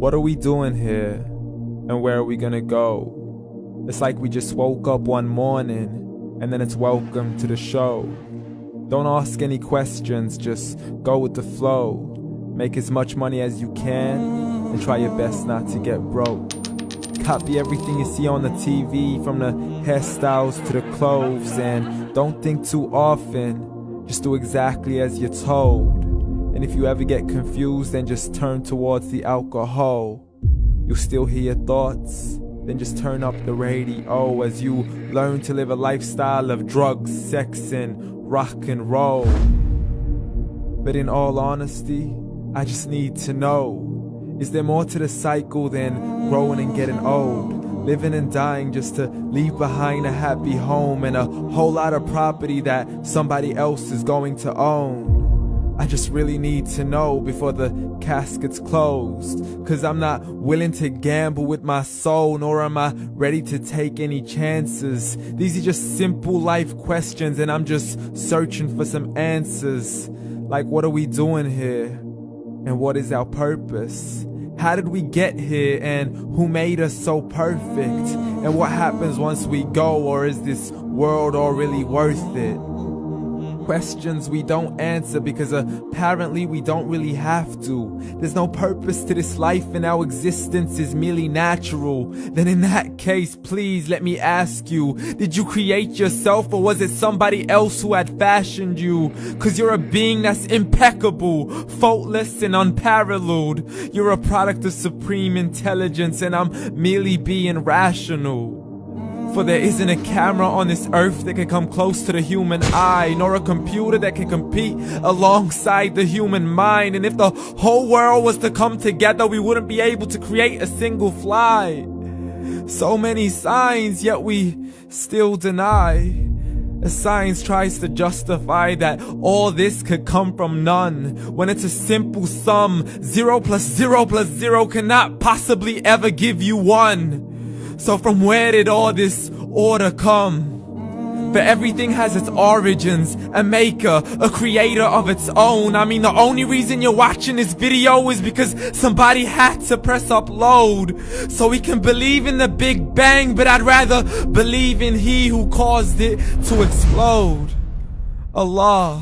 What are we doing here? And where are we gonna go? It's like we just woke up one morning, and then it's welcome to the show. Don't ask any questions, just go with the flow. Make as much money as you can, and try your best not to get broke. Copy everything you see on the TV, from the hairstyles to the clothes, and don't think too often, just do exactly as you're told. And if you ever get confused, then just turn towards the alcohol. You'll still hear your thoughts, then just turn up the radio as you learn to live a lifestyle of drugs, sex, and rock and roll. But in all honesty, I just need to know, is there more to the cycle than growing and getting old? Living and dying just to leave behind a happy home and a whole lot of property that somebody else is going to own. I just really need to know before the casket's closed, 'cause I'm not willing to gamble with my soul, nor am I ready to take any chances. These are just simple life questions, and I'm just searching for some answers. Like, what are we doing here? And what is our purpose? How did we get here, and who made us so perfect? And what happens once we go, or is this world all really worth it? Questions we don't answer because apparently we don't really have to. There's no purpose to this life and our existence is merely natural. Then in that case, please let me ask you, did you create yourself, or was it somebody else who had fashioned you? 'Cause you're a being that's impeccable, faultless and unparalleled. You're a product of supreme intelligence, and I'm merely being rational. For there isn't a camera on this earth that can come close to the human eye, nor a computer that can compete alongside the human mind. And if the whole world was to come together, we wouldn't be able to create a single fly. So many signs, yet we still deny. As science tries to justify that all this could come from none, when it's a simple sum. 0 plus 0 plus 0 cannot possibly ever give you 1. So from where did all this order come? For everything has its origins, a maker, a creator of its own. I mean, the only reason you're watching this video is because somebody had to press upload. So we can believe in the Big Bang, but I'd rather believe in He who caused it to explode. Allah,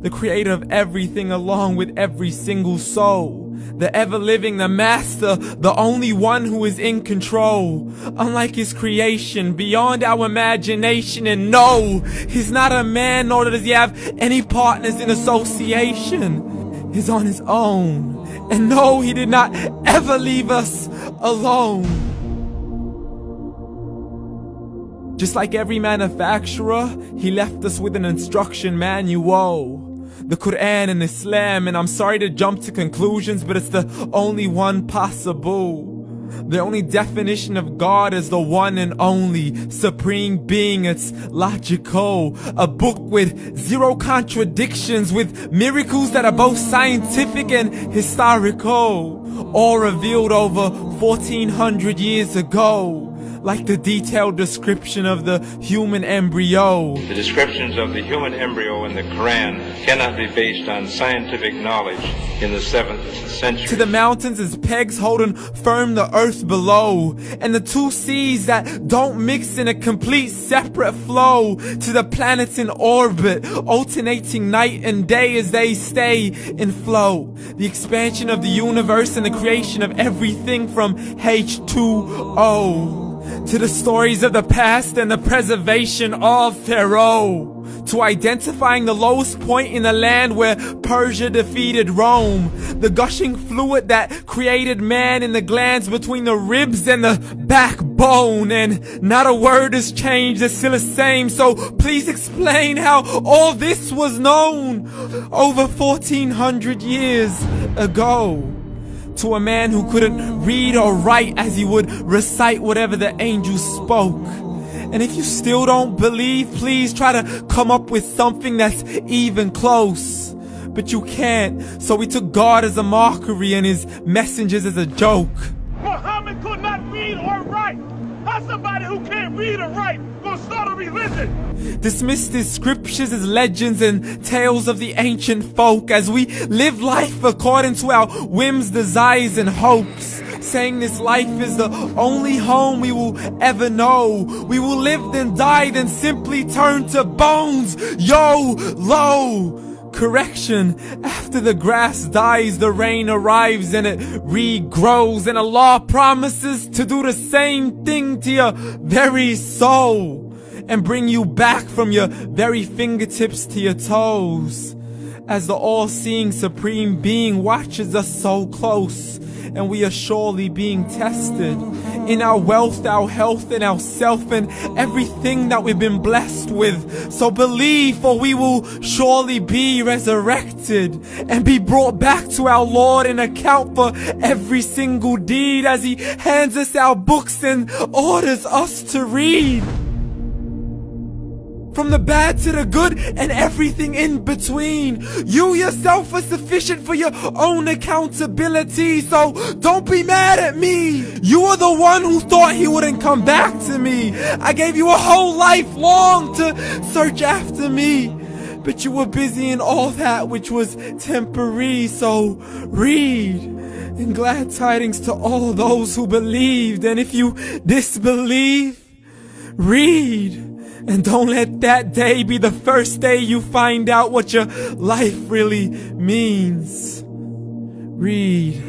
the creator of everything along with every single soul. The ever-living, the master, the only one who is in control. Unlike his creation, beyond our imagination. And no, he's not a man, nor does he have any partners in association. He's on his own. And no, he did not ever leave us alone. Just like every manufacturer, he left us with an instruction manual. The Quran and Islam, and I'm sorry to jump to conclusions, but it's the only one possible. The only definition of God is the one and only supreme being. It's logical, a book with 0 contradictions, with miracles that are both scientific and historical, all revealed over 1400 years ago. Like the detailed description of the human embryo. The descriptions of the human embryo in the Quran cannot be based on scientific knowledge in the 7th century. To the mountains as pegs holding firm the earth below, and the 2 seas that don't mix in a complete separate flow. To the planets in orbit, alternating night and day as they stay in flow. The expansion of the universe and the creation of everything from H2O. To the stories of the past and the preservation of Pharaoh. To identifying the lowest point in the land where Persia defeated Rome. The gushing fluid that created man in the glands between the ribs and the backbone. And not a word has changed, it's still the same. So please explain how all this was known over 1400 years ago. To a man who couldn't read or write, as he would recite whatever the angels spoke. And if you still don't believe, please try to come up with something that's even close. But you can't, so we took God as a mockery and his messengers as a joke. Muhammad could not read or write. How's somebody who can't read or write gonna start a religion? Dismissed his scriptures as legends and tales of the ancient folk, as we live life according to our whims, desires, and hopes. saying this life is the only home we will ever know. We will live then die, then simply turn to bones. YOLO! Correction, after the grass dies, the rain arrives and it regrows, and Allah promises to do the same thing to your very soul and bring you back from your very fingertips to your toes, as the all-seeing supreme being watches us so close, and we are surely being tested in our wealth, our health, and our self, and everything that we've been blessed with. So believe, for we will surely be resurrected and be brought back to our Lord and account for every single deed, as He hands us our books and orders us to read. From the bad to the good and everything in between. You yourself are sufficient for your own accountability, so don't be mad at me. You are the one who thought He wouldn't come back to me. I gave you a whole life long to search after me, but you were busy in all that which was temporary. So read, and glad tidings to all those who believed. And if you disbelieve, read. And don't let that day be the first day you find out what your life really means. Read.